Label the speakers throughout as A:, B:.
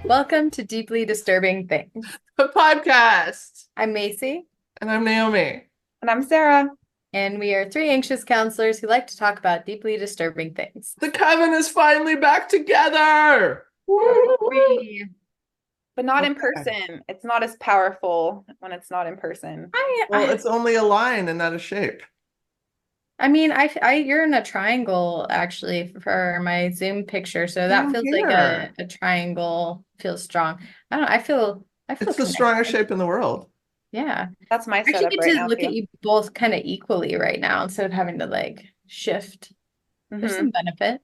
A: Welcome to Deeply Disturbing Things.
B: A podcast.
A: I'm Macy,
B: And I'm Naomi.
C: And I'm Sarah.
A: and we are three anxious counselors who like to talk about deeply disturbing things.
B: The coven is finally back together.
A: Woo!
C: But not in
B: Okay.
C: person. It's not as powerful when it's not in person.
B: Well, it's only a line and not a shape.
A: you're in a triangle actually for my Zoom picture, so that
B: Same
A: feels like
B: here.
A: a triangle. Feels strong. I don't know. I feel
B: It's the strongest
A: connected.
B: shape in the world.
A: Yeah.
C: That's my
A: I actually
C: setup
A: get
C: right
A: to
C: now
A: look at
C: too.
A: you both kind of equally right now instead of having to like shift. There's some
C: hmm
A: benefit.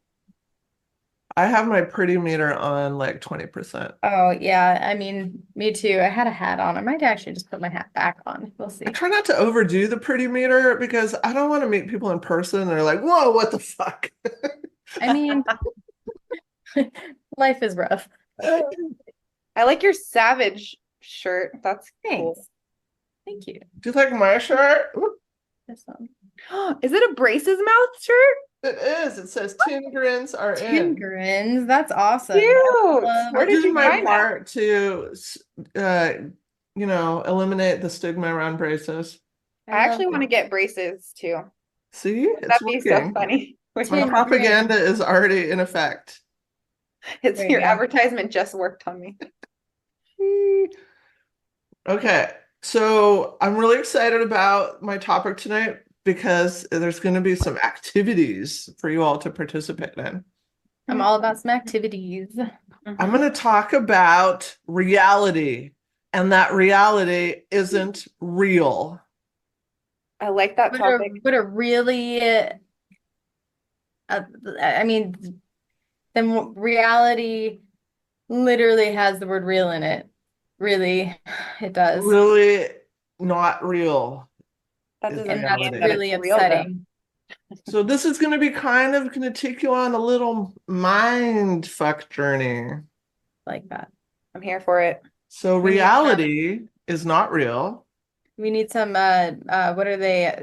B: I have my pretty meter on like 20%.
A: Oh, yeah. I mean, me too. I had a hat on. I might actually just put my hat back on. We'll
B: I
A: see.
B: try not to overdo the pretty meter because I don't want to meet people in person and they're like, whoa, what the fuck?
A: I mean, life is rough.
C: I like your Savage shirt. That's cool.
A: Thanks. Thank you.
B: Do you like my shirt?
A: This one.
C: Is it a Braces Mouth shirt?
B: It is. It says tin grins are
A: Tin
B: in.
A: grins. That's awesome.
C: Cute.
A: Love
C: Where
B: I'm
C: did
B: doing
C: you
B: my
C: find that?
B: part to, uh, eliminate the stigma around braces.
C: I
A: love
C: actually want to get braces too.
B: See, it's
C: That'd be so
B: working.
C: funny.
B: My
A: tin
B: propaganda
A: grins.
B: is already in effect.
C: It's
A: There you
C: your
A: go.
C: advertisement just worked on me.
B: Okay, so I'm really excited about my topic tonight because there's going to be some activities for you all to participate in.
A: I'm all about some activities.
B: I'm going to talk about reality, and that reality isn't real.
C: I like that topic.
A: Would a really, I mean, then reality literally has the word real in it. Really, it does.
B: Really not real
C: That
B: is
C: doesn't
A: And that's
C: mean that
B: reality.
C: it's
A: really
C: real though.
A: upsetting.
B: So this is going to be kind of going to take you on a little mind fuck journey.
A: Like that.
C: I'm here for it.
B: So
A: We need some,
B: reality is not real.
A: we need some, what are they?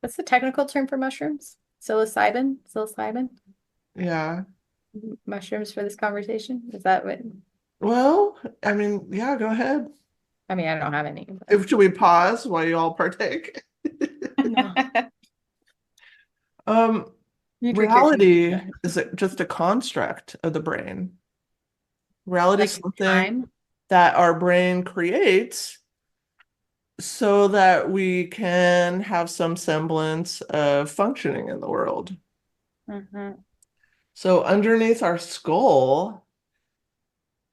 A: What's the technical term for mushrooms? Psilocybin? Psilocybin?
B: Yeah.
A: Mushrooms for this conversation? Is that what?
B: Well, I mean, yeah, go ahead.
A: I mean, I don't have any, but
B: Should we pause while you all partake?
A: no.
B: Um,
A: You drink your
B: reality
A: tea.
B: is just a construct of the brain. Reality is
A: Like
B: something
A: time.
B: that our brain creates so that we can have some semblance of functioning in the world.
C: hmm
B: So underneath our skull,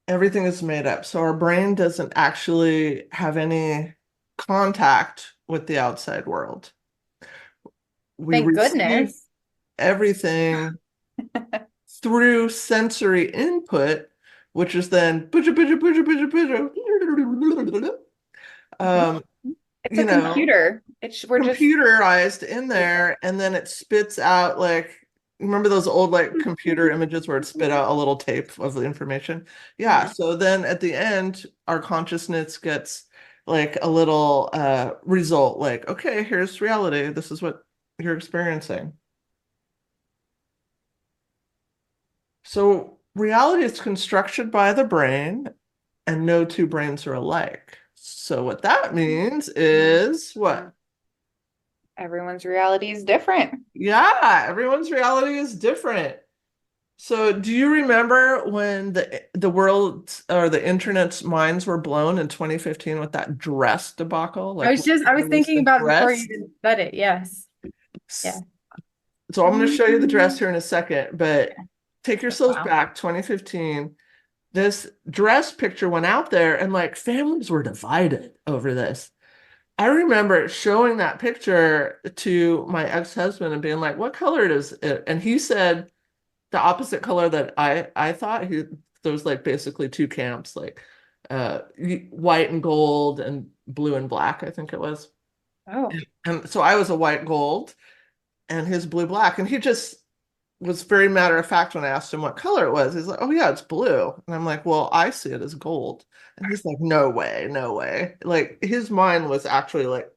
B: everything is made up. So our brain doesn't actually have any contact with the outside world. We
A: Thank
B: receive
A: goodness.
B: everything through sensory input, which is then um,
C: It's
B: you
C: a
B: know,
C: computer. We're just
B: computerized in there, and then it spits out like, remember those old like computer images where it spit out a little tape of the information? Yeah,
A: Mhm.
B: so then at the end, our consciousness gets like a little result, like, okay, here's reality. This is what you're experiencing. So reality is constructed by the brain, and no two brains are alike. So what that means is what?
C: everyone's reality is different.
B: Yeah, everyone's reality is different. So do you remember when the world or the internet's minds were blown in 2015 with that dress debacle? Like
A: I was
B: released
A: thinking
B: the
A: about it before you
B: dress.
A: even said it. Yes. Yeah.
B: So I'm going to show you the dress here in a second, but take yourselves
A: Wow.
B: back 2015. This dress picture went out there and like families were divided over this. I remember showing that picture to my ex-husband and being like, "What color is it?" And he said the opposite color that I thought. There was like basically two camps, like white and gold and blue and black, I think it was.
C: Oh,
B: And so I was a white gold and his blue black. And he just was very matter of fact when I asked him what color it was. He's like, "Oh yeah, it's blue." And I'm like, "Well, I see it as gold." And he's like, "No way, no way." Like his mind was actually like,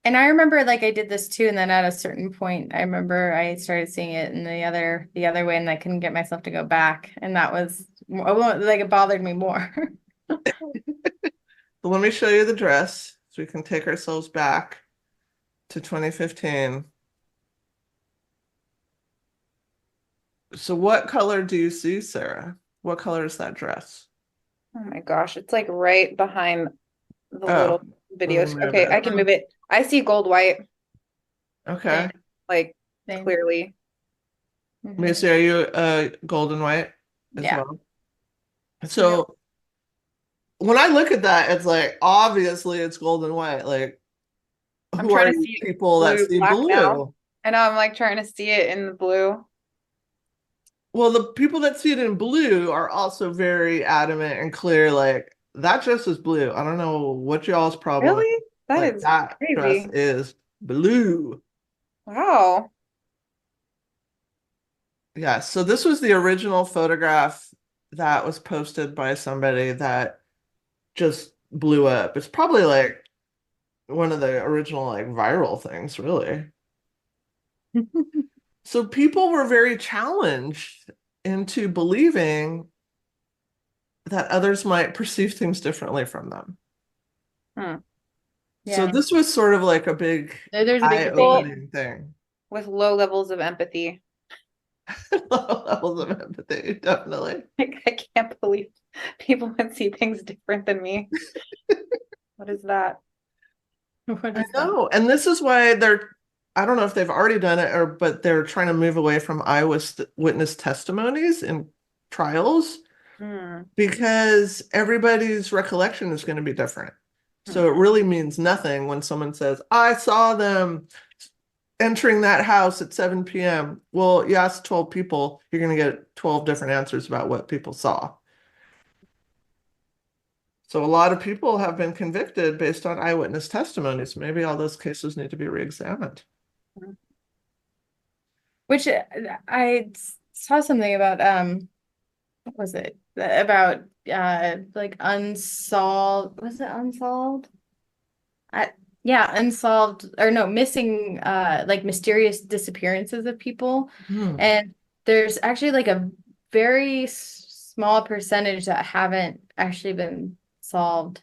A: And I remember like I did this too, and then at a certain point, I remember I started seeing it in the other way, and I couldn't get myself to go back, and that was like it bothered me more.
B: So let me show you the dress so we can take ourselves back to 2015. So what color do you see, Sarah? What color is that dress?
C: Oh my gosh, it's like right behind the
B: Oh,
C: little
B: let me
C: videos.
B: move
C: Okay, I
B: it.
C: can move it. I see gold white,
B: Okay.
C: like
A: Same.
C: clearly.
A: Mhm.
B: Macy, are you gold and white as
A: Yeah.
B: well? So when I look at that, it's like obviously it's gold and white. Like,
C: I'm
B: who are
C: trying to
B: you
C: see
B: people that
C: blue,
B: see
C: black now.
B: blue?
C: I know I'm like trying to see it in the blue.
B: Well, the people that see it in blue are also very adamant and clear, like that dress is blue. I don't know what y'all's problem is.
C: Really? That
B: Like
C: is
B: that dress
C: crazy.
B: is blue.
C: Wow.
B: Yeah, so this was the original photograph that was posted by somebody that just blew up. It's probably like one of the original like viral things, really. So people were very challenged into believing that others might perceive things differently from them.
C: Hmm.
B: So
A: Yeah.
B: this was sort of like a big
A: There's a big debate.
C: People
B: eye-opening thing.
C: with low levels of empathy.
B: Low levels of empathy, definitely.
C: Like, I can't believe people can see things different than me. What is that?
A: What
B: I
A: is that?
B: know. And this is why I don't know if they've already done it or, but they're trying to move away from eyewitness testimonies in trials
C: Hmm.
B: because everybody's recollection is going to be different.
C: Hmm.
B: So it really means nothing when someone says, I saw them entering that house at 7 p.m. Well, you ask 12 people, you're going to get 12 different answers about what people saw. So a lot of people have been convicted based on eyewitness testimonies. Maybe all those cases need to be reexamined.
A: Which I saw something about what was it? About like unsolved, was it unsolved? I Yeah, unsolved or no, missing like mysterious disappearances of people.
B: Hmm.
A: And there's actually like a very small percentage that haven't actually been solved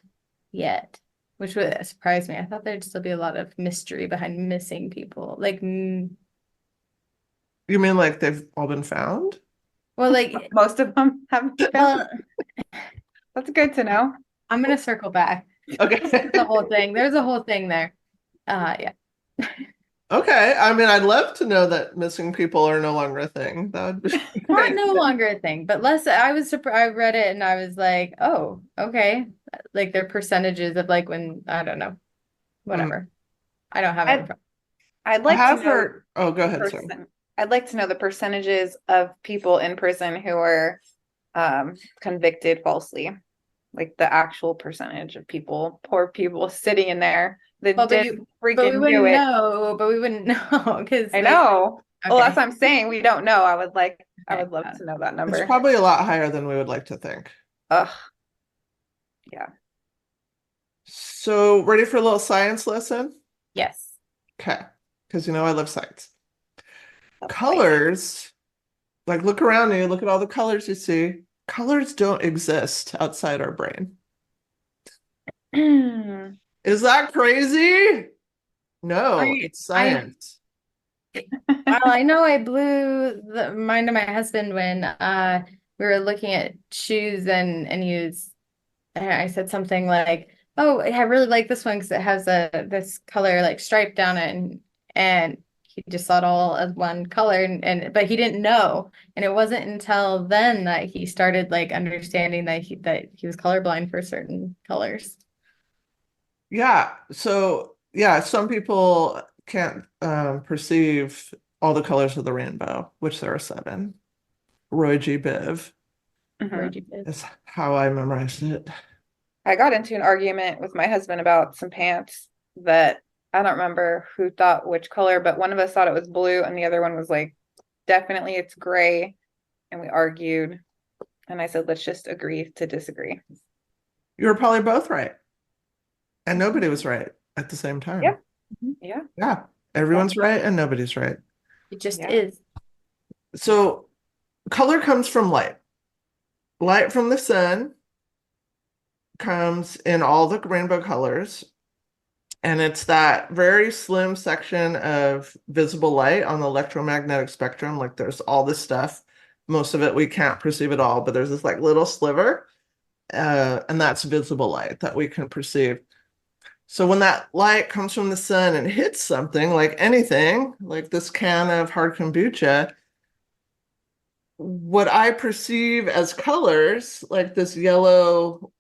A: yet, which would surprise me. I thought there'd still be a lot of mystery behind missing people. Like,
B: You mean like they've all been found?
A: well, like,
C: Most of them have been found.
A: well,
C: That's good to know.
A: I'm gonna circle back.
B: Okay.
A: The whole thing. There's a whole thing there. Yeah.
B: Okay. I mean, I'd love to know that missing people are no longer a thing. That would be
A: Not
B: great.
A: no longer a thing, but less. I was surprised. I read it and I was like, oh, okay. Like their percentages of like when I don't know,
B: Hmm.
A: whatever. I don't have it in
C: I'd
A: front.
C: I'd
B: I
C: like to
B: have
C: know
B: heard. Oh, go
C: the
B: ahead, sir.
C: I'd like to know the percentages of people in prison who are convicted falsely. Like the actual percentage of people, poor people sitting in there that
A: Well,
C: didn't
A: but we
C: freaking do
A: wouldn't
C: it.
A: know. But we wouldn't know because
C: I
A: like
C: know. Well, that's
A: okay,
C: what I'm saying. We don't know. I
A: okay,
C: would love to know that
B: It's
C: number.
B: probably a lot higher than we would like to think.
C: Ugh, yeah.
B: So, ready for a little science lesson?
A: yes.
B: Okay. Because you know I love science.
C: Oh boy.
B: Colors, like look around you, look at all the colors you see. Colors don't exist outside our brain. Is that crazy? No, it's
A: I
B: science.
A: well, I know I blew the mind of my husband when we were looking at shoes and he was and I said something like, "Oh, I really like this one because it has a this color like stripe down it," and he just saw it all as one color, and but he didn't know, and it wasn't until then that he started like understanding that he was colorblind for certain colors.
B: Yeah. So, yeah, some people can't perceive all the colors of the rainbow, which there are seven. Roy G. Biv
C: Mhm.
A: Where'd you fit?
B: is how I memorized it.
C: I got into an argument with my husband about some pants that I don't remember who thought which color, but one of us thought it was blue and the other one was like, definitely it's gray. And we argued. And I said, let's just agree to disagree.
B: You were probably both right, and nobody was right at the same time.
C: Yep. Yeah.
B: Yeah, everyone's right and nobody's right.
A: It just
C: Yeah.
A: is.
B: So color comes from light. Light from the sun comes in all the rainbow colors, and it's that very slim section of visible light on the electromagnetic spectrum. Like there's all this stuff. Most of it we can't perceive at all, but there's this like little sliver, and that's visible light that we can perceive. So when that light comes from the sun and hits something like anything, like this can of hard kombucha, what I perceive as colors, like this yellow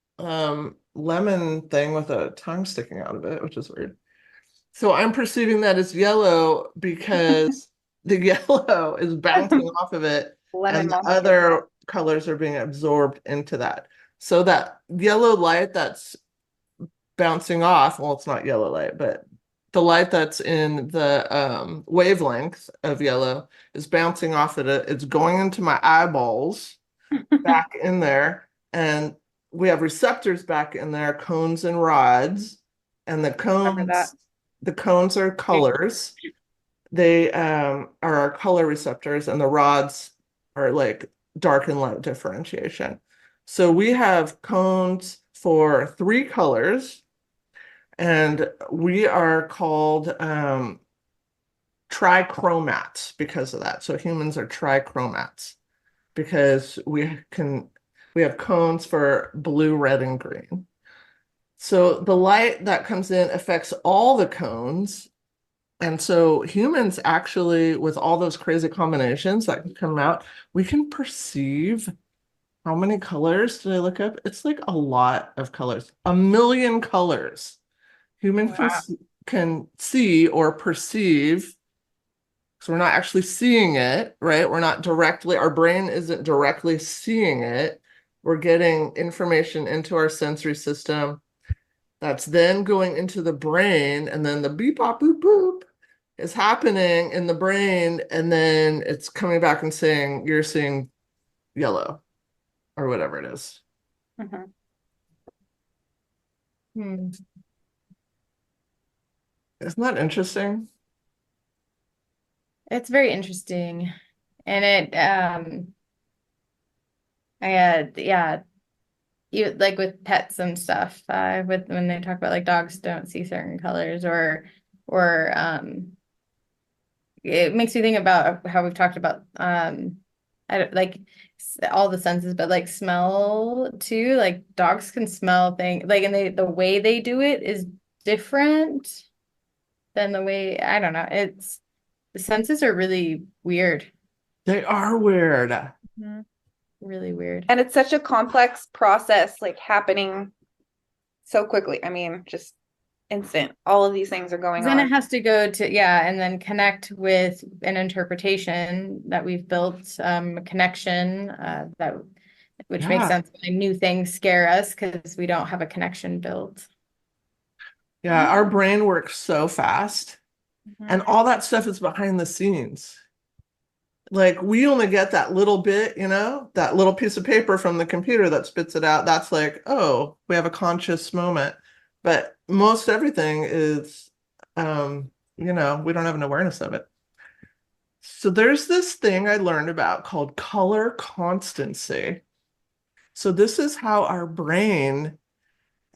B: lemon thing with a tongue sticking out of it, which is weird. So I'm perceiving that as yellow because the yellow is bouncing off of it
C: Lemon
B: and the
C: monster.
B: other colors are being absorbed into that. So that yellow light that's bouncing off, well, it's not yellow light, but the light that's in the wavelength of yellow is bouncing off of it. It's going into my eyeballs back in there. And we have receptors back in there, cones and rods. And
C: Remember that.
B: the cones are colors. They are our color receptors, and the rods are like dark and light differentiation. So we have cones for 3 colors, and we are called trichromats because of that. So humans are trichromats because we have cones for blue, red, and green. So the light that comes in affects all the cones. And so humans actually, with all those crazy combinations that can come out, we can perceive how many colors did I look up? It's like a lot of colors, 1 million colors. Humans
C: Wow.
B: can see or perceive. So we're not actually seeing it, right? We're not directly, our brain isn't directly seeing it. We're getting information into our sensory system that's then going into the brain, and then the beep bop boop boop is happening in the brain, and then it's coming back and saying you're seeing yellow or whatever it is.
C: Mhm.
A: Hmm.
B: Isn't that interesting?
A: It's very interesting. And yeah, you like with pets and stuff, with when they talk about like dogs don't see certain colors or it makes me think about how we've talked about I don't like all the senses, but like smell too. Like dogs can smell things like, and the way they do it is different than the way, I don't know. It's the senses are really weird.
B: They are weird.
A: Mhm. Really weird.
C: And it's such a complex process, like happening so quickly. I mean, just instant. All of these things are going
A: Then it
C: on.
A: has to go to, yeah, and then connect with an interpretation that we've built, a connection, that which makes
B: Yeah.
A: sense when new things scare us because we don't have a connection built.
B: Yeah, our brain works so fast, and
C: Mhm.
B: all that stuff is behind the scenes. Like we only get that little bit, that little piece of paper from the computer that spits it out. That's like, oh, we have a conscious moment. But most everything is, we don't have an awareness of it. So there's this thing I learned about called color constancy. So this is how our brain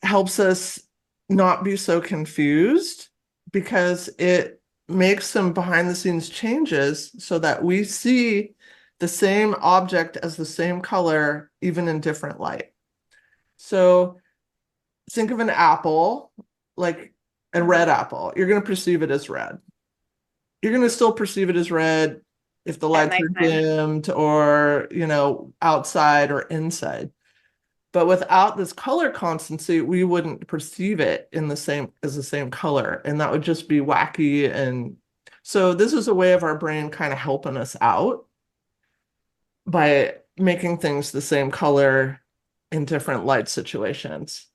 B: helps us not be so confused because it makes some behind the scenes changes so that we see the same object as the same color, even in different light. So think of an apple, like a red apple. You're going to perceive it as red. You're going to still perceive it as red if the
C: At
B: lights are
C: nighttime.
B: dimmed or, outside or inside. But without this color constancy, we wouldn't perceive it in the same color. And that would just be wacky. And so this is a way of our brain kind of helping us out by making things the same color in different light situations.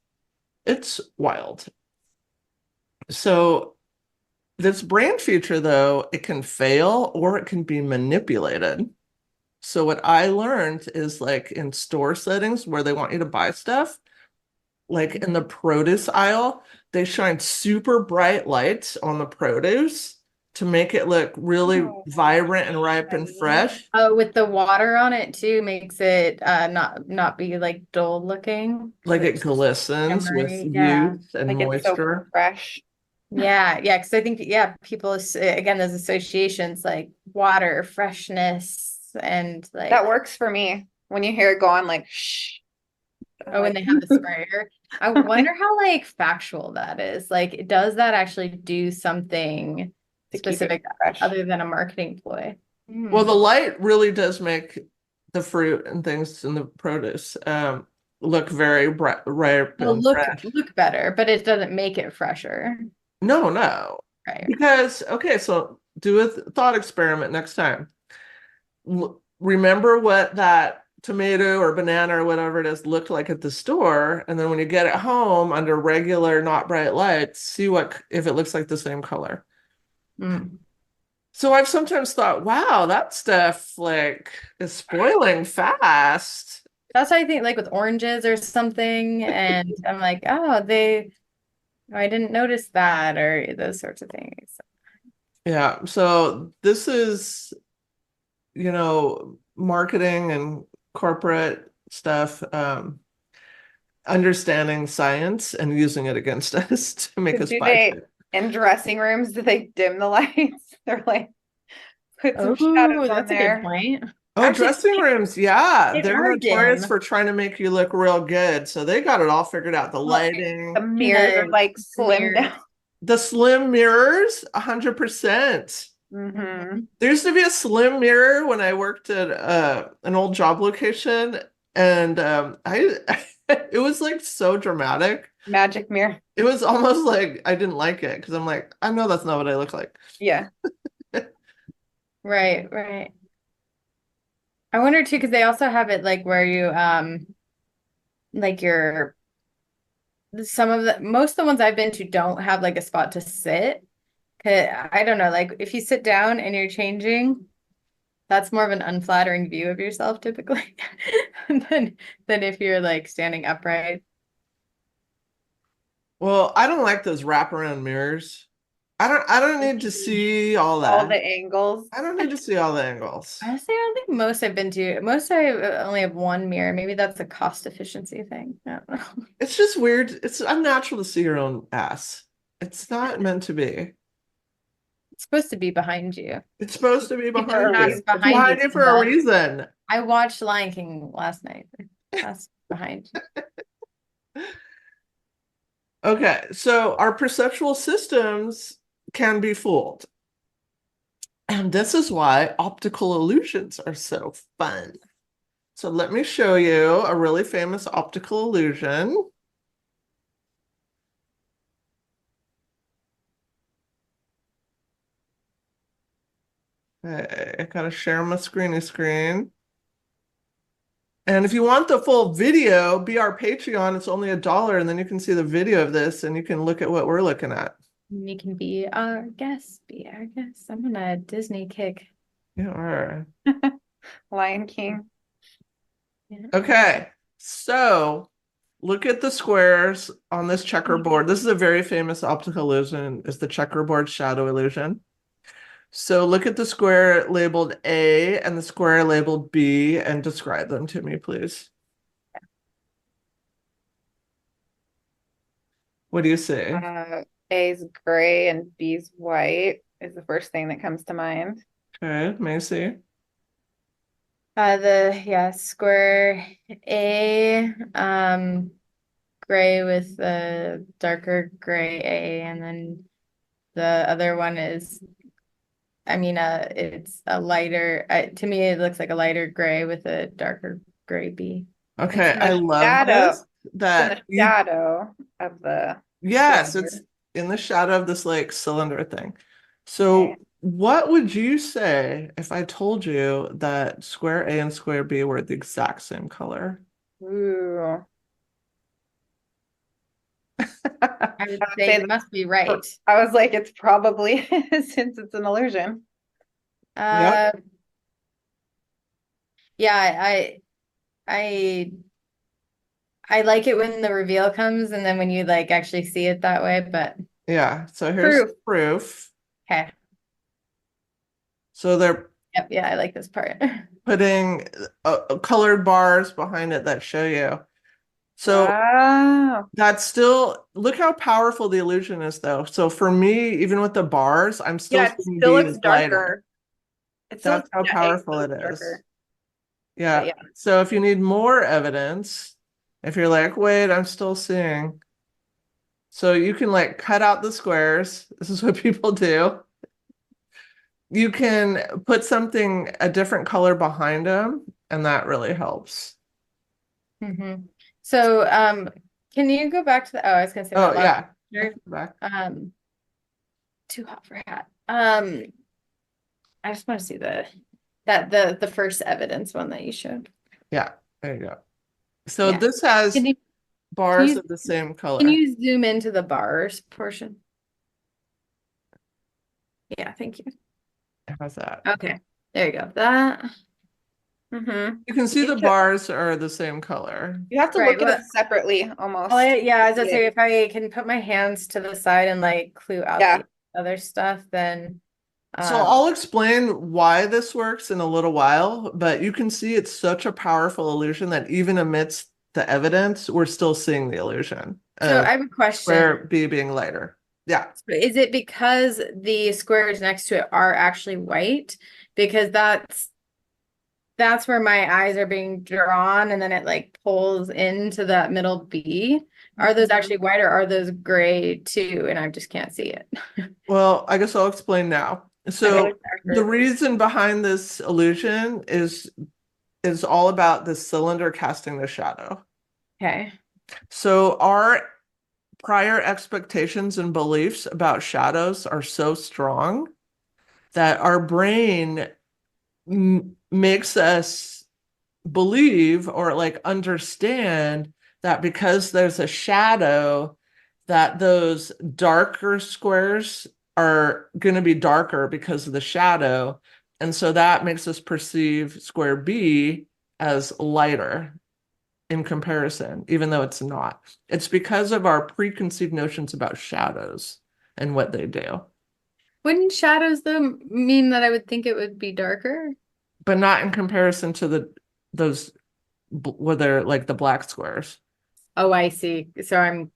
B: It's wild. So this brain feature, though, it can fail or it can be manipulated. So what I learned is like in store settings where they want you to buy stuff, like in the produce aisle, they shine super bright lights on the produce to make it look really
C: Oh,
B: vibrant and ripe and
C: shiny.
B: fresh.
A: Oh, with the water on it too makes it not be like dull looking.
B: Like it
A: It's
B: glistens with
A: shimmery. Yeah.
B: youth and
C: Like it's so
B: moisture.
C: fresh.
A: Yeah, yeah, because I think people again those associations like water, freshness, and like
C: That works for me. When you hear it go on like shh. I'm
A: oh, when
C: like,
A: they have the sprayer. I wonder how like factual that is. Like, does that actually do something
C: to keep it
A: specific
C: fresh.
A: other than a marketing ploy?
B: Well, the light really does make the fruit and things in the produce look very bright, ripe
A: It'll
B: and
A: look
B: fresh.
A: better, but it doesn't make it fresher.
B: No, no.
A: Right.
B: Because, okay, so do a thought experiment next time. Remember what that tomato or banana or whatever it is looked like at the store, and then when you get it home under regular, not bright lights, see what if it looks like the same color.
A: Mm.
B: So I've sometimes thought, wow, that stuff like is spoiling fast.
A: That's why I think like with oranges or something, and I'm like, I didn't notice that or those sorts of things.
B: Yeah, so this is, marketing and corporate stuff, understanding science and using it against us to make us
C: Do
B: buy
C: they
B: shit.
C: in dressing rooms, do they dim the lights? They're like put some shadows
A: Oh,
C: on
A: that's a good
C: there.
A: point.
B: Oh,
A: Actually,
B: dressing rooms, yeah,
A: they
B: they're
A: are
B: notorious
A: dim.
B: for trying to make you look real good. So they got it all figured out. The
A: Well,
C: The
B: lighting,
C: mirrors are like slim
A: mirrors.
C: down.
B: the slim mirrors, 100%.
C: Mm-hmm.
B: There used to be a slim mirror when I worked at an old job location, and I it was like so dramatic.
C: Magic mirror.
B: It was almost like I didn't like it because I'm like, I know that's not what I look like.
C: Yeah.
A: Right, right. I wonder too, because they also have it like where you like your some of the most of the ones I've been to don't have like a spot to sit. 'Cause I don't know, like if you sit down and you're changing, that's more of an unflattering view of yourself typically than if you're like standing upright.
B: Well, I don't like those wraparound mirrors. I don't need to see all
C: All the
B: that.
C: angles.
B: I don't need to see all the angles.
A: Honestly, I don't think most I've been to. Most I only have one mirror. Maybe that's a cost efficiency thing. I don't know.
B: It's just weird. It's unnatural to see your own ass. It's not meant to be.
A: It's supposed to be behind you.
B: It's supposed to be
A: Keep
B: behind
A: your
B: you.
A: ass
B: It's
A: behind
B: behind
A: you,
B: you for a
A: Simba.
B: reason.
A: I watched Lion King last night. That's behind.
B: Okay, so our perceptual systems can be fooled. And this is why optical illusions are so fun. So let me show you a really famous optical illusion. Okay, I gotta share my screen. And if you want the full video, be our Patreon. It's only $1, and then you can see the video of this and you can look at what we're looking at.
A: You can be our guest. Be our guest. I'm on a Disney kick.
B: Yeah, all right.
C: Lion King.
A: Yeah.
B: Okay, so look at the squares on this checkerboard. This is a very famous optical illusion, is the checkerboard shadow illusion. So look at the square labeled A and the square labeled B and describe them to me, please. What do you say?
C: A's gray and B's white is the first thing that comes to mind.
B: Okay, Macy.
A: Square A, gray with the darker gray A, and then the other one is, it's a lighter, to me, it looks like a lighter gray with a darker gray B.
B: Okay,
C: It's in the
B: I love
C: shadow.
B: this.
C: It's in
B: That
C: the shadow of the
B: yes,
C: cylinder.
B: it's in the shadow of this like cylinder thing.
C: Okay.
B: So what would you say if I told you that square A and square B were the exact same color?
C: Ooh.
A: I would
C: would
A: say
C: say
A: you must be right.
C: I was like, it's probably since it's an illusion.
A: Uh, yeah, I I like it when the reveal comes and then when you like actually see it that way, but
B: Yeah, so here's
C: Proof.
B: proof.
A: okay.
B: So they're
A: Yep, yeah, I like this part.
B: putting colored bars behind it that show you. So
C: Wow.
B: that's still, look how powerful the illusion is though. So for me, even with the bars, I'm still
C: Yeah, it
B: seeing
C: still
B: B
C: looks
B: as lighter.
C: darker. It still
B: That's
C: looks,
B: how
C: yeah, A
B: powerful
C: still
B: it
C: looks
B: is.
C: darker. But
B: Yeah.
C: yeah.
B: So if you need more evidence, if you're like, wait, I'm still seeing. So you can like cut out the squares. This is what people do. You can put something a different color behind them, and that really helps.
A: So, can you go back to the, oh, I was gonna say
B: Oh
A: that last
B: yeah.
A: picture.
B: Back.
A: Too hot for hat. I just want to see the first evidence one that you showed.
B: Yeah, there you go. So
A: Yeah.
B: this has
A: Can you
B: bars
A: you
B: of the same
A: can
B: color.
A: you zoom into the bars portion? Yeah, thank you.
B: How's that?
A: Okay, there you go. That. Mm-hmm.
B: You can see the bars are the same color.
C: You have to
A: Right.
C: look at
A: Well,
C: it separately almost.
A: yeah,
C: to
A: as I
C: see
A: say,
C: it.
A: if I can put my hands to the side and like clue out
C: Yeah.
A: the other stuff, then
B: So I'll explain why this works in a little while, but you can see it's such a powerful illusion that even amidst the evidence, we're still seeing the illusion
A: so
B: of
A: I have a
B: square
A: question.
B: B being lighter. Yeah.
A: Is it because the squares next to it are actually white? Because that's where my eyes are being drawn and then it like pulls into that middle B. Are those actually white or are those gray too? And I just can't see it.
B: Well, I guess I'll explain now. So
A: Okay.
B: the reason behind this illusion is all about the cylinder casting the shadow.
A: Okay.
B: So our prior expectations and beliefs about shadows are so strong that our brain makes us believe or like understand that because there's a shadow, that those darker squares are going to be darker because of the shadow. And so that makes us perceive square B as lighter in comparison, even though it's not. It's because of our preconceived notions about shadows and what they do,
A: Wouldn't shadows though mean that I would think it would be darker?
B: but not in comparison to those where they're like the black squares.
A: Oh, I see. So I'm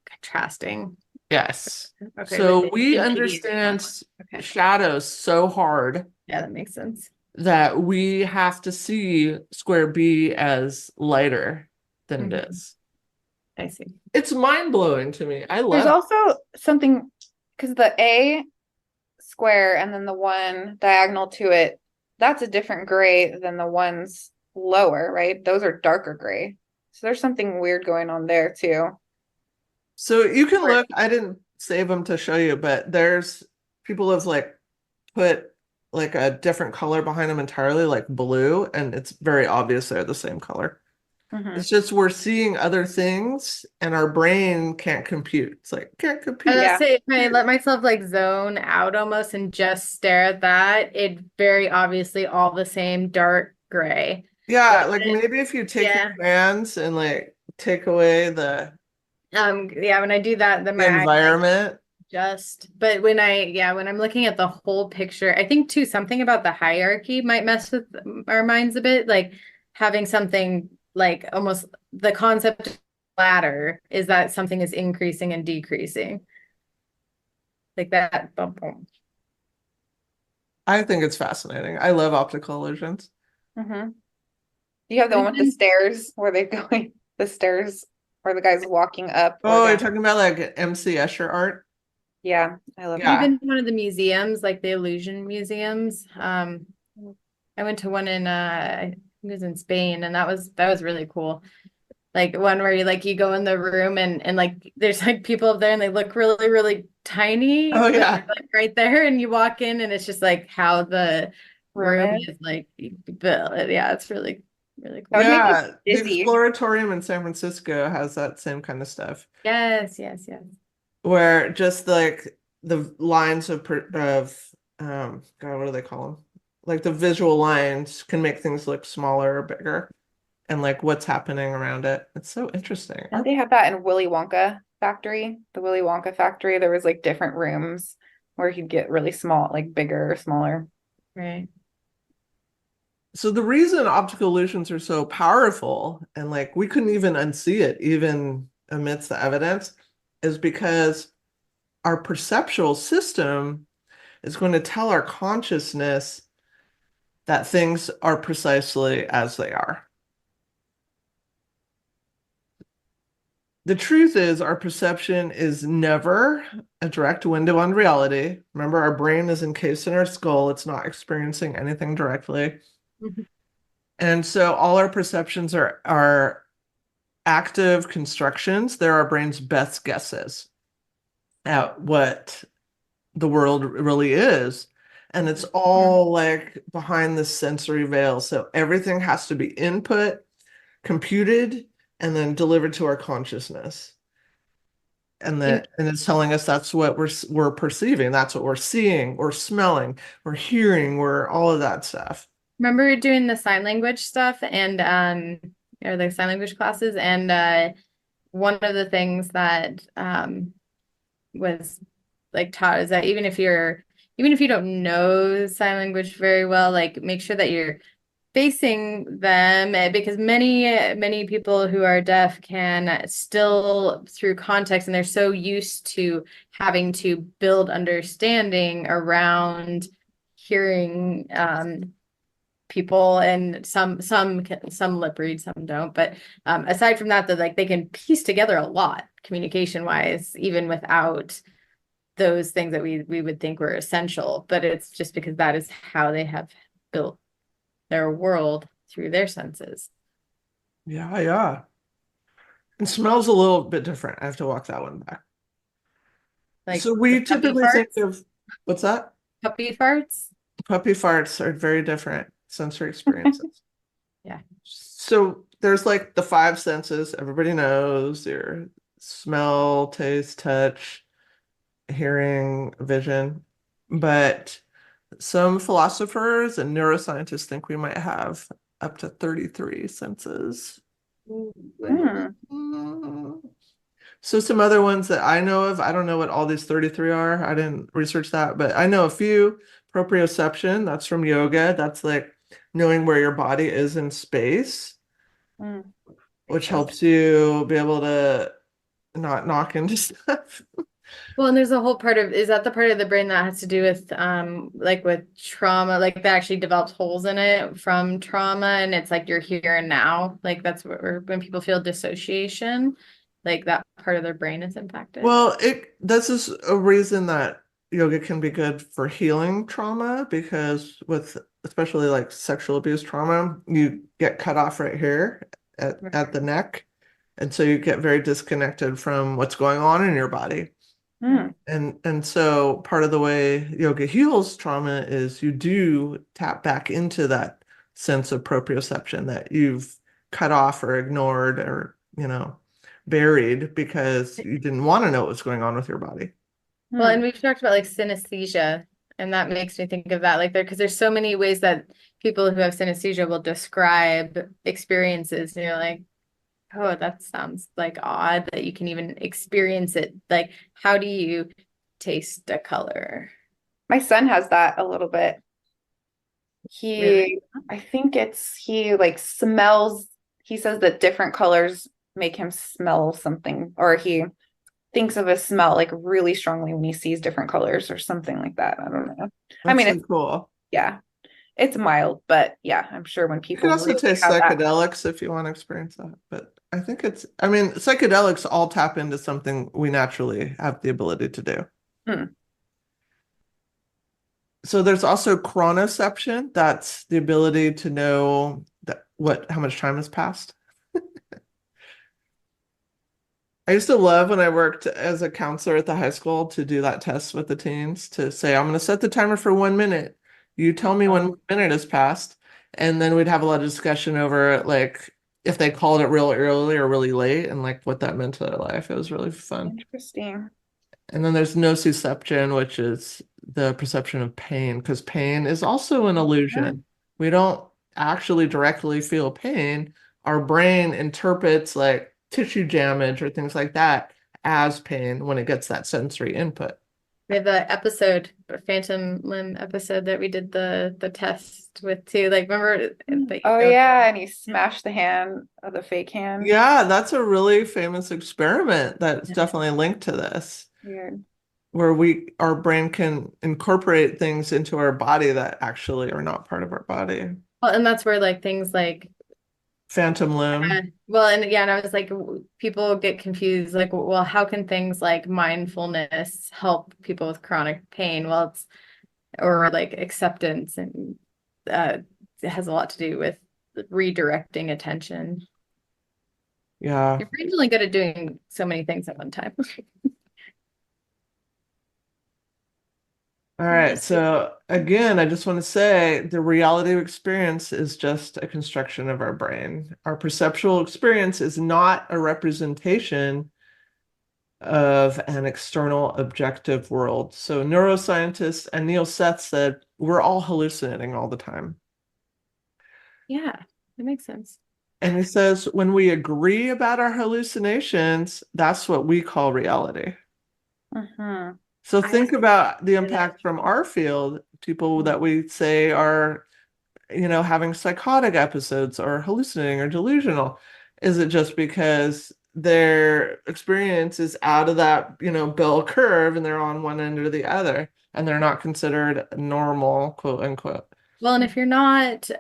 A: contrasting.
B: Yes.
A: Okay,
B: So
A: with
B: we
A: the
B: understand
A: okay.
B: shadows so hard
A: Yeah, that makes sense.
B: that we have to see square B as lighter than it is.
A: I see.
B: It's mind-blowing to me. I
C: There's
B: love
C: also something because the A square and then the one diagonal to it, that's a different gray than the ones lower, right? Those are darker gray. So there's something weird going on there too.
B: So you can look, I didn't save them to show you, but there's people have like put like a different color behind them entirely, like blue, and it's very obvious they're the same color. It's just we're seeing other things and our brain can't compute. It's like can't compute.
A: I
C: Yeah.
A: say if I let myself like zone out almost and just stare at that, it very obviously all the same dark gray.
B: Yeah,
A: But
B: like maybe if you take
A: yeah.
B: your hands and like take away the
A: Yeah, when I do that, then my eyes like
B: environment.
A: but when I'm looking at the whole picture, I think too something about the hierarchy might mess with our minds a bit, like having something like almost the concept of ladder is that something is increasing and decreasing. Like that bump, bump.
B: I think it's fascinating. I love optical illusions.
C: You have the one with the stairs where they're going, the stairs where the guy's walking up
B: Oh,
C: or
B: you're
C: down.
B: talking about like MC Escher art?
C: Yeah, I love
B: Yeah.
A: Even one of the museums, like the illusion museums. I went to one in I think it was in Spain, and that was really cool. Like one where you go in the room and like there's like people up there and they look really, really tiny,
B: Oh
A: but
B: yeah.
A: they're, like right there, and you walk in and it's just like how the room
C: Room
A: is like built. Yeah, it's really, really
C: That
A: cool.
C: would make you
B: Yeah, the
C: dizzy.
B: Exploratorium in San Francisco has that same kind of stuff
A: Yes, yes, yes.
B: where just like the lines of God, what do they call them? Like the visual lines can make things look smaller or bigger. and like what's happening around it. It's so interesting.
C: And they have that in Willy Wonka factory. The Willy Wonka factory, there was like different rooms where he'd get really small, like bigger or smaller.
A: Right.
B: So the reason optical illusions are so powerful and like we couldn't even unsee it even amidst the evidence is because our perceptual system is going to tell our consciousness that things are precisely as they are. The truth is, our perception is never a direct window on reality. Remember, our brain is encased in our skull. It's not experiencing anything directly.
A: Mhm.
B: And so all our perceptions are active constructions. They're our brain's best guesses at what the world really is. And it's all like behind the sensory veil. So everything has to be input, computed, and then delivered to our consciousness. And it's telling us that's what we're perceiving, that's what we're seeing, or smelling, or hearing, or all of that stuff.
A: Remember doing the sign language stuff and or the sign language classes, and one of the things that was like taught is that even if you don't know sign language very well, like make sure that you're facing them, because many people who are deaf can still, through context, and they're so used to having to build understanding around hearing people, and some lip read, some don't, but aside from that, like they can piece together a lot communication wise even without those things that we would think were essential, but it's just because that is how they have built their world through their senses.
B: Yeah. And smells a little bit different. I have to walk that one back.
A: Like
B: So we
A: the puppy
B: typically think
A: farts?
B: of, what's that?
A: Puppy farts?
B: Puppy farts are very different sensory experiences.
A: Yeah.
B: So there's like the five senses everybody knows, your smell, taste, touch, hearing, vision. But some philosophers and neuroscientists think we might have up to 33 senses.
C: Hmm.
B: So some other ones that I know of, I don't know what all these 33 are. I didn't research that, but I know a few. Proprioception, that's from yoga. That's like knowing where your body is in space,
C: Hmm.
B: which helps you be able to not knock into stuff.
A: Well, and there's a whole part of, is that the part of the brain that has to do with like with trauma, like that actually develops holes in it from trauma, and it's like you're here and now. Like that's when people feel dissociation, like that part of their brain is impacted.
B: Well, this is a reason that yoga can be good for healing trauma, because with especially like sexual abuse trauma, you get cut off right here at the neck. And so you get very disconnected from what's going on in your body.
C: Hmm.
B: And so part of the way yoga heals trauma is you do tap back into that sense of proprioception that you've cut off or ignored or, buried because you didn't want to know what was going on with your body.
A: Well, and we've talked about like synesthesia, and that makes me think of that, like because there's so many ways that people who have synesthesia will describe experiences, and you're like, oh, that sounds like odd that you can even experience it. Like, how do you taste a color?
C: My son has that a little bit.
A: Really?
C: I think he like smells, he says that different colors make him smell something, or he thinks of a smell like really strongly when he sees different colors or something like that. I don't know. I mean,
B: That's so cool.
C: yeah, it's mild, but yeah, I'm sure when
B: You
C: people
B: can also
C: really
B: taste
C: have that.
B: psychedelics if you want to experience that. But I think psychedelics all tap into something we naturally have the ability to do.
C: Hmm.
B: So there's also chronoception. That's the ability to know how much time has passed. I used to love when I worked as a counselor at the high school to do that test with the teens to say, I'm going to set the timer for 1 minute. You tell me when 1 minute has passed. And then we'd have a lot of discussion over like if they called it real early or really late and like what that meant to their life. It was really fun.
C: Interesting.
B: And then there's nociception, which is the perception of pain, because pain is also an illusion. We don't actually directly feel pain, our brain interprets like tissue damage or things like that as pain when it gets that sensory input.
A: We have the episode, a phantom limb episode that we did the test with too. Like, remember that you
C: Oh
A: go,
C: yeah, and he smashed the hand of the fake hand.
B: Yeah, that's a really famous experiment that's definitely linked to this,
C: Weird.
B: where our brain can incorporate things into our body that actually are not part of our body.
A: well, and that's where like things like
B: Phantom limb.
A: well, and yeah, and I was like, people get confused, like, well, how can things like mindfulness help people with chronic pain? Well, it's or like acceptance, and it has a lot to do with redirecting attention.
B: Yeah.
A: Your brain's only good at doing so many things at one time.
B: All right. So again, I just want to say the reality of experience is just a construction of our brain. Our perceptual experience is not a representation of an external objective world. So neuroscientist Anil Seth said, we're all hallucinating all the time.
A: Yeah, that makes sense.
B: And he says, when we agree about our hallucinations, that's what we call reality.
C: Mm-hmm.
B: So think about the
A: that.
B: impact from our field, people that we say are, having psychotic episodes or hallucinating or delusional. Is it just because their experience is out of that, bell curve and they're on one end or the other and they're not considered normal, quote unquote?
A: Well, and if you're not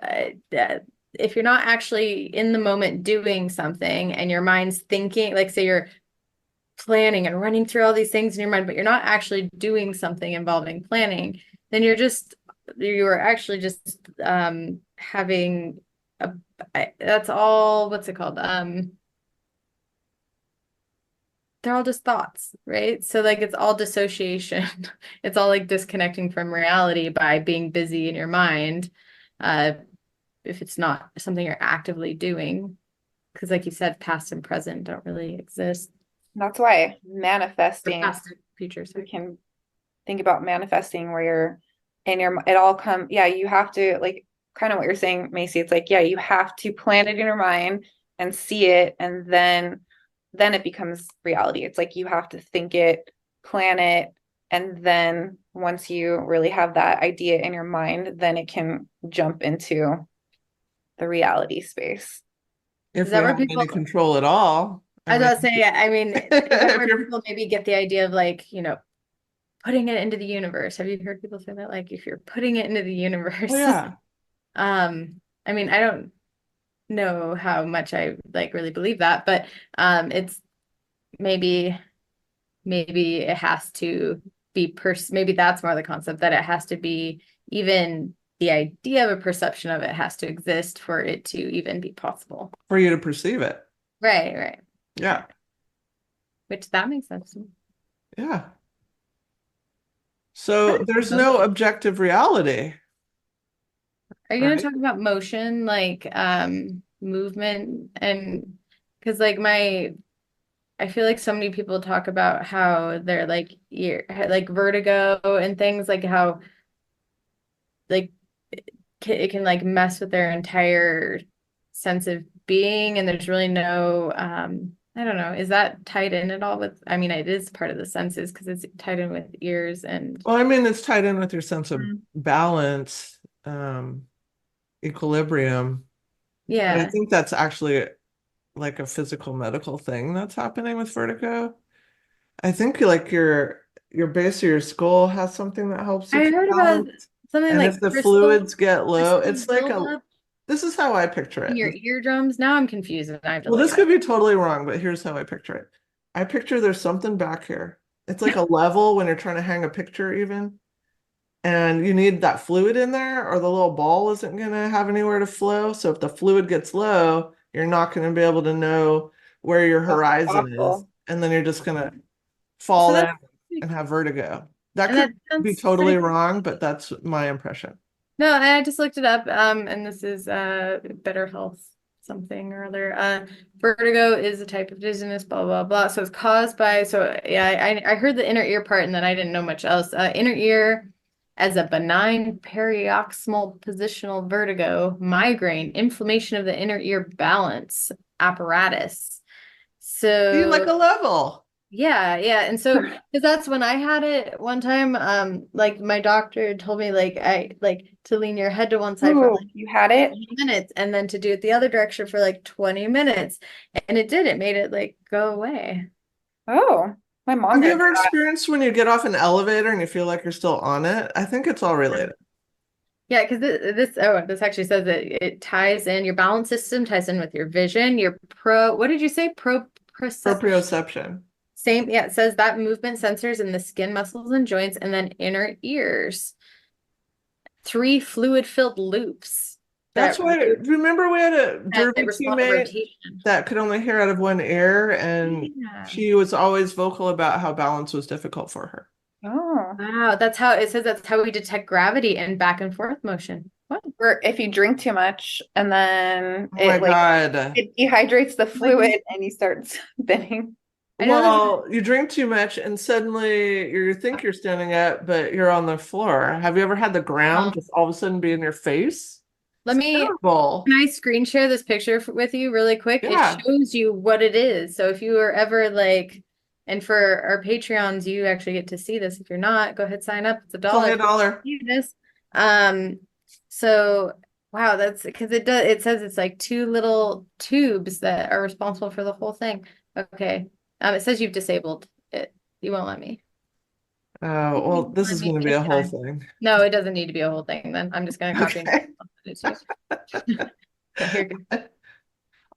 A: actually in the moment doing something and your mind's thinking, like say you're planning and running through all these things in your mind, but you're not actually doing something involving planning, then you are actually just having that's all, what's it called? They're all just thoughts, right? So like it's all dissociation. It's all like disconnecting from reality by being busy in your mind. If it's not something you're actively doing, because like you said, past and present don't really exist.
C: That's why
A: Or
C: manifesting,
A: past and future,
C: we
A: sorry.
C: can think about manifesting where you're in your, it all come, yeah, you have to like kind of what you're saying, Macy. It's like, yeah, you have to plan it in your mind and see it, and then it becomes reality. It's like you have to think it, plan it, and then once you really have that idea in your mind, then it can jump into the reality space.
B: If
A: Is
B: we
A: that where
B: have
A: people,
B: any control at all.
A: I was about to say, I mean, is that
B: if
A: where
B: you're,
A: people maybe get the idea of like, putting it into the universe? Have you heard people say that? Like if you're putting it into the universe.
B: oh yeah,
A: I mean, I don't know how much I like really believe that, but it's maybe it has to be maybe that's more the concept, that it has to be, even the idea of a perception of it has to exist for it to even be possible.
B: for you to perceive it.
A: Right.
B: Yeah,
A: Which that makes sense.
B: yeah. So there's no objective reality,
A: Are you going
B: right?
A: to talk about motion, like movement? And because like I feel like so many people talk about how they're like like vertigo and things, like how like it can like mess with their entire sense of being, and there's really no I don't know, is that tied in at all with, I mean, it is part of the senses because it's tied in with ears and
B: Well, I mean, it's tied in with your sense of
C: Mm.
B: balance, equilibrium. But I
A: yeah.
B: think that's actually like a physical medical thing that's happening with vertigo. I think like your base of your skull has something that helps you
A: I
B: keep
A: heard about
B: balance.
A: something
B: And if
A: like
B: the fluids get low,
A: crystal
B: it's like
A: buildup
B: this is how I picture
A: in
B: it.
A: your eardrums. Now I'm confused and I have to
B: Well,
A: look
B: this
A: it
B: could
A: up.
B: be totally wrong, but here's how I picture it. I picture there's something back here. It's like a level when you're trying to hang a picture even. And you need that fluid in there, or the little ball isn't going to have anywhere to flow. So if the fluid gets low, you're not going to be able to know where your
C: That's
B: horizon is.
C: awful.
B: And then you're just going to
A: So
B: fall in
A: that's,
B: and have vertigo. That
A: and that
B: could be
A: sounds
B: totally
A: pretty.
B: wrong, but that's my impression.
A: No, I just looked it up. And this is Better Health something or other. Vertigo is a type of dizziness, blah blah blah. So it's caused by, so yeah, I heard the inner ear part and then I didn't know much else. Inner ear as a benign paroxysmal positional vertigo, migraine, inflammation of the inner ear balance apparatus.
B: You like a
A: So
B: level.
A: yeah, yeah. And so because that's when I had it one time, like my doctor told me like I like to lean your head to one side for
C: Ooh,
A: like
C: you had it?
A: 20 minutes and then to do it the other direction for like 20 minutes. And it did, it made it like go away.
C: Oh, my mom
B: Have you
C: did
B: ever
C: that.
B: experienced when you get off an elevator and you feel like you're still on it? I think it's all related.
A: Yeah, because this actually says that it ties in your balance system, ties in with your vision, your what did you say? Proprioception.
B: Proprioception.
A: Same, yeah, it says that movement sensors in the skin, muscles, and joints, and then inner ears. 3 fluid-filled loops
B: That's
A: that
B: why, remember we had a derby
A: respond to
B: teammate
A: rotation.
B: that could only hear out of one ear, and
A: Yeah.
B: she was always vocal about how balance was difficult for her.
C: Oh.
A: Wow, that's how it says that's how we detect gravity and back and forth motion. What?
C: Or if you drink too much and then
B: Oh my
C: it like
B: God.
C: it dehydrates the fluid and you start spinning.
A: I know this.
B: Well, you drink too much and suddenly you think you're standing up, but you're on the floor. Have you ever had the ground just all of a sudden be in your face?
A: Let
B: It's
A: me,
B: terrible.
A: can I screen share this picture with you really quick?
B: Yeah.
A: It shows you what it is. So if you are ever like, and for our Patreons, you actually get to see this. If you're not, go ahead, sign up. It's
B: It's only
A: $1.
B: $1.
A: See this. So wow, that's because it says it's like 2 little tubes that are responsible for the whole thing. Okay. It says you've disabled it. You won't let me.
B: Oh, well, this
A: Let
B: is
A: me
B: going to be a
A: finish
B: whole
A: time.
B: thing.
A: No, it doesn't need to be a whole thing then. I'm just gonna copy and
B: Okay.
A: paste it to you. Okay, here you go.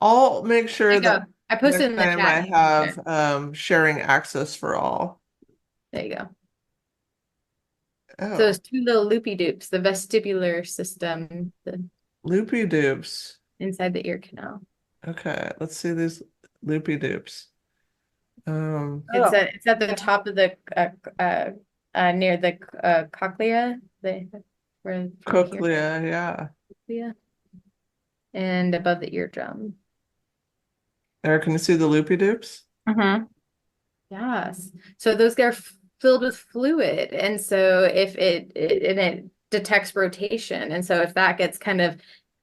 B: I'll make
A: There
B: sure
A: you
B: that
A: go. I posted
B: next
A: in the
B: time
A: chat.
B: I
A: You can share.
B: have sharing access for all.
A: There you go. So
B: Oh,
A: those 2 little loopy doops, the vestibular system,
B: loopy dupes.
A: inside the ear canal.
B: Okay, let's see these loopy dupes.
C: Oh.
A: It's at the top of the near the cochlea, the where from the
B: Cochlea, yeah.
A: cochlea, and above the eardrum.
B: There, can you see the loopy dupes?
C: Mm-hmm.
A: Yes. So those are filled with fluid, and so if it detects rotation, and so if that gets kind of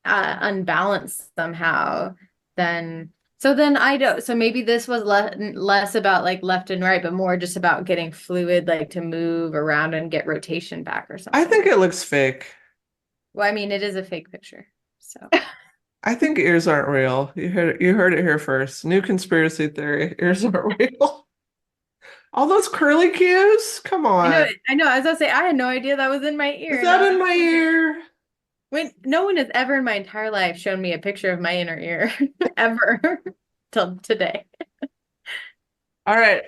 A: unbalanced somehow, then I don't. So maybe this was less about like left and right, but more just about getting fluid like to move around and get rotation back or something.
B: I think it looks fake.
A: Well, I mean, it is a fake picture, so.
B: I think ears aren't real. You heard it here first. New conspiracy theory. Ears aren't real. All those curly cues? Come on.
A: I know. As I say, I had no idea that was in my ear.
B: Is that in my ear?
A: When no one has ever in my entire life shown me a picture of my inner ear ever till today.
B: All right.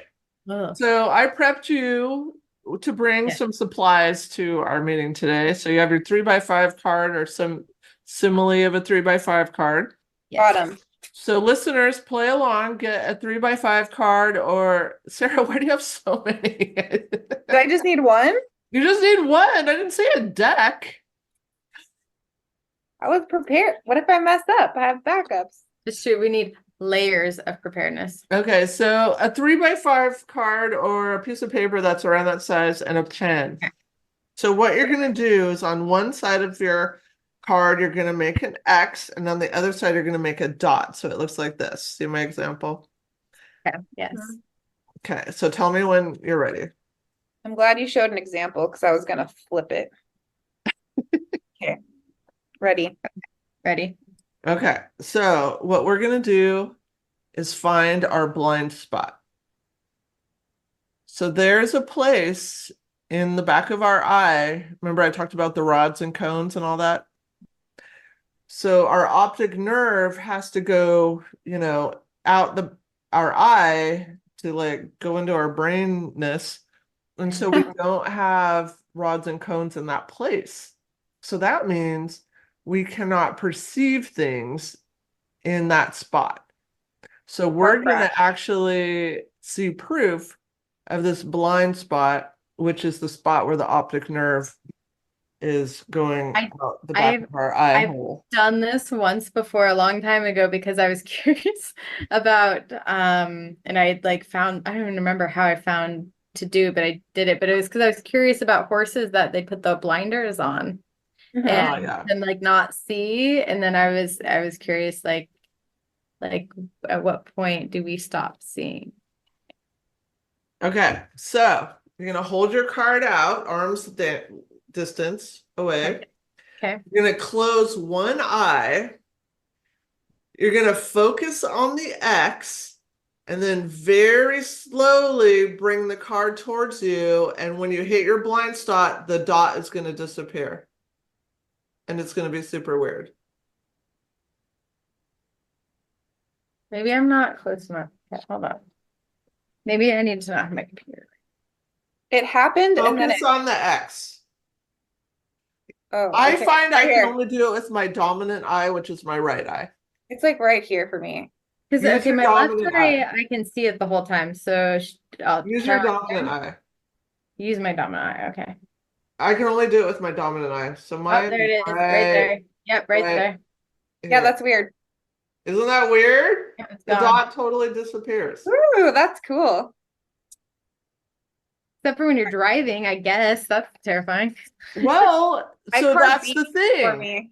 A: Ugh.
B: So I prepped you to bring
A: Yeah.
B: some supplies to our meeting today. So you have your 3x5 card or some simile of a 3x5 card.
A: Yes.
C: Bottom.
B: So listeners, play along, get a 3x5 card, or Sarah, why do you have so many?
C: Do I just need one?
B: You just need one. I didn't say a deck.
C: I was prepared. What if I mess up? I have backups.
A: It's true. We need layers of preparedness.
B: Okay, so a 3x5 card or a piece of paper that's around that size and a pen. So what you're going to do is on one side of your card, you're going to make an X, and on the other side, you're going to make a dot. So it looks like this. See my example?
A: Okay. Yes.
B: Okay, so tell me when you're ready.
C: I'm glad you showed an example because I was gonna flip it. Okay. Ready.
A: Ready?
B: Okay, so what we're going to do is find our blind spot. So there's a place in the back of our eye. Remember I talked about the rods and cones and all that? So our optic nerve has to go, out our eye to like go into our brainness. And so we don't have rods and cones in that place. So that means we cannot perceive things in that spot. So we're going to actually see proof of this blind spot, which is the spot where the optic nerve is going out the back of our eye hole.
A: I've done this once before a long time ago because I was curious about and I like found, I don't even remember how I found to do, but I did it. But it was because I was curious about horses that they put the blinders on
C: Mhm.
B: Oh,
A: and
B: yeah.
A: like not see. And then I was curious, like at what point do we stop seeing?
B: Okay, so you're gonna hold your card out, arms distance away.
A: Okay.
B: You're gonna close one eye. You're gonna focus on the X, and then very slowly bring the card towards you. And when you hit your blind spot, the dot is gonna disappear. And it's gonna be super weird.
A: Maybe I'm not close enough. Okay, hold on. Maybe I need to not have my computer.
C: It happened and then
B: Focus on the X.
C: oh,
B: I
C: okay.
B: find I
C: Right
B: can
C: here.
B: only do it with my dominant eye, which is my right eye.
C: It's like right here for me.
A: Because
B: Use
A: okay,
B: your
A: my left
B: dominant
A: eye,
B: eye.
A: I can see it the whole time. So I'll
B: Use your
A: try
B: dominant eye.
A: use my dominant eye. Okay.
B: I can only do it with my dominant eye. So
A: Oh,
B: my
A: there it is, right
B: right,
A: there. Yep, right
B: right
A: there.
C: Yeah,
B: here.
C: that's weird.
B: Isn't that weird?
A: Yep, it's
B: The
A: gone.
B: dot totally disappears.
C: Ooh, that's cool.
A: Except for when you're driving, I guess. That's terrifying.
B: Well,
C: My
B: so
C: car
B: that's
C: beeped
B: the
C: for
B: thing.
C: me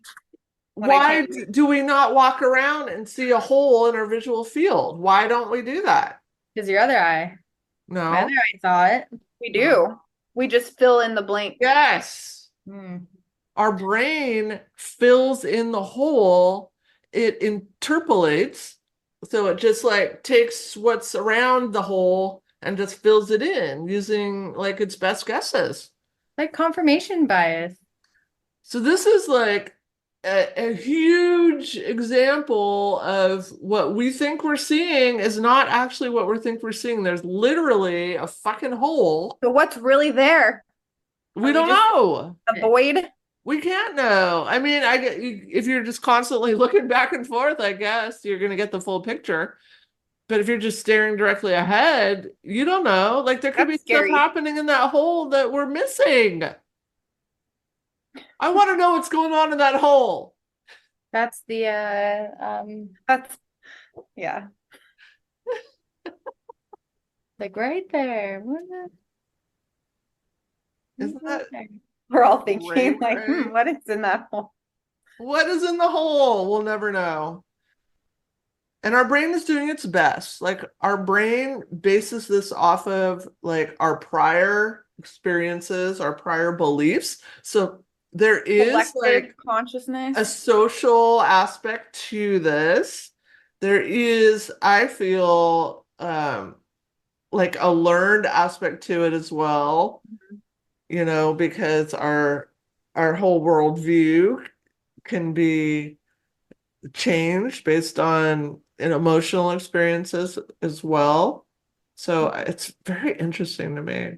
C: when I
B: Why
C: came.
B: do we not walk around and see a hole in our visual field? Why don't we do that?
A: Because your other eye. My
B: No.
A: other eye saw it.
C: We do. We just fill in the blank.
B: Yes.
A: Hmm.
B: Our brain fills in the hole, it interpolates. So it just like takes what's around the hole and just fills it in using like its best guesses.
A: Like confirmation bias.
B: So this is like a huge example of what we think we're seeing is not actually what we think we're seeing. There's literally a fucking hole.
C: So what's really there?
B: We
C: Are we
B: don't
C: just-
B: know.
C: A void?
B: We can't know. I mean, if you're just constantly looking back and forth, I guess you're going to get the full picture. But if you're just staring directly ahead, you don't know. Like there could be
C: That's
B: stuff
C: scary.
B: happening in that hole that we're missing. I want to know what's going on in that hole.
A: That's the
C: That's yeah.
A: like right there.
B: Isn't that
C: We're all thinking
B: great,
C: like,
B: right?
C: what is in that hole?
B: What is in the hole? We'll never know. And our brain is doing its best. Like our brain bases this off of like our prior experiences, our prior beliefs. So there is
C: Collective
B: like
C: consciousness.
B: a social aspect to this. There is, I feel, like a learned aspect to it as well, you know, because our whole worldview can be changed based on emotional experiences as well. So it's very interesting to me.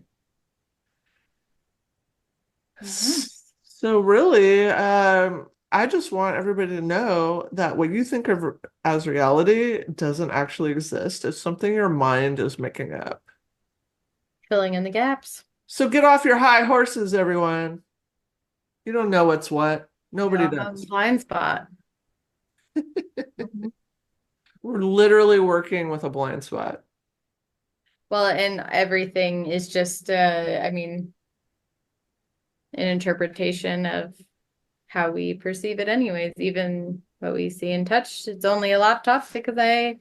B: So really, I just want everybody to know that what you think of as reality doesn't actually exist. It's something your mind is making up.
A: filling in the gaps.
B: So get off your high horses, everyone. You don't know what's what. Nobody
A: Yeah,
B: does.
A: blind spot.
B: We're literally working with a blind spot.
A: Well, and everything is just I mean an interpretation of how we perceive it anyways. Even what we see and touch, it's only a laptop because I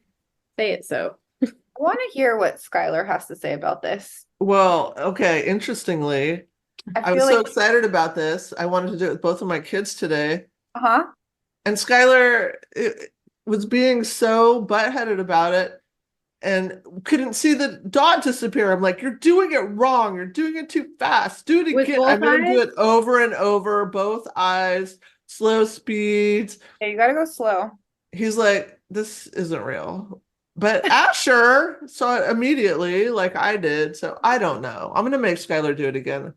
A: say it so.
C: I want to hear what Skylar has to say about this.
B: Well, okay, interestingly, I was
C: feel
B: so
C: like,
B: excited about this. I wanted to do it with both of my kids today.
C: uh-huh.
B: And Skylar was being so buttheaded about it and couldn't see the dot disappear. I'm like, you're doing it wrong. You're doing it too fast. Do it
A: With
B: again.
A: both
B: I made him do
A: eyes?
B: it over and over, both eyes, slow speeds.
C: Yeah, you gotta go slow.
B: He's like, this isn't real. But Asher saw it immediately, like I did. So I don't know. I'm gonna make Skylar do it again.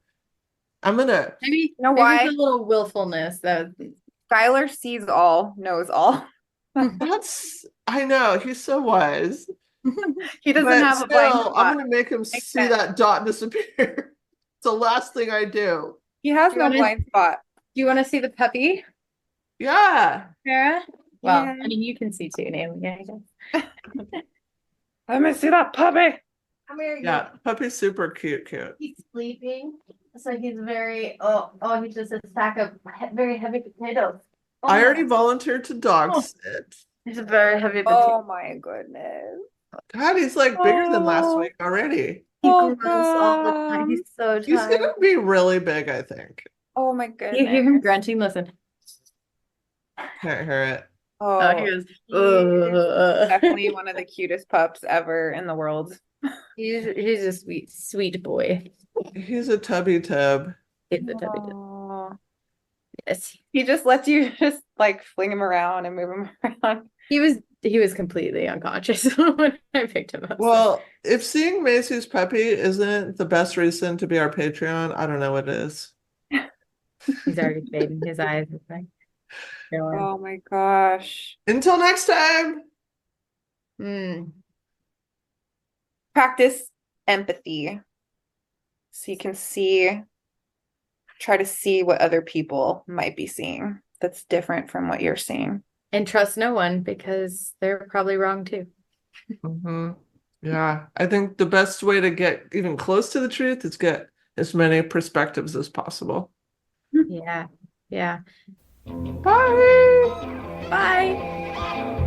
B: I'm gonna.
A: Maybe
C: You know
A: maybe
C: why?
A: it's a little willfulness that
C: Skylar sees all, knows all.
B: That's. I know he's so wise.
C: He doesn't
B: But
C: have a blind
B: still,
C: spot.
B: I'm gonna make him see
C: sense.
B: that dot disappear. It's the last thing I do.
C: He has
A: You
C: no
A: wanna-
C: blind spot.
A: Do you want to see the puppy,
B: Yeah.
A: Sarah? Well,
C: Yeah.
A: I mean you can see too, Naomi. Yeah, I guess.
C: Let me see that puppy.
A: Come here,
B: Yeah, puppy's super cute.
A: he's sleeping. So he's very, he's just a sack of very heavy potatoes.
B: I already
A: Oh,
B: volunteered to dog sit.
A: he's a very heavy potato.
C: Oh my goodness.
B: God, he's like bigger than last
C: Oh.
B: week already.
A: He
C: Oh,
A: grunts all the time. He's so
B: He's
A: tired.
B: gonna be really big, I think.
C: Oh my
A: You hear him
C: goodness.
A: grunting? Listen.
B: Can't hear it.
A: Oh, he
C: Oh,
A: goes,
C: he is
A: "Ugh."
C: definitely one of the cutest pups ever in the world.
A: He's a sweet, sweet boy.
B: He's a tubby tub.
A: He's a tubby tub.
C: Oh.
A: Yes.
C: He just lets you just like fling him around and move him around.
A: He was completely unconscious when I picked him up.
B: Well, if seeing Macy's puppy isn't the best reason to be our Patreon, I don't know what is.
A: He's already fading his eyes. It's like,
C: Oh my gosh.
B: Until next time.
A: mm.
C: Practice empathy so you can try to see what other people might be seeing that's different from what you're seeing.
A: And trust no one because they're probably wrong too.
B: Yeah, I think the best way to get even close to the truth is get as many perspectives as possible.
A: Yeah. Yeah.
B: Bye.
A: Bye.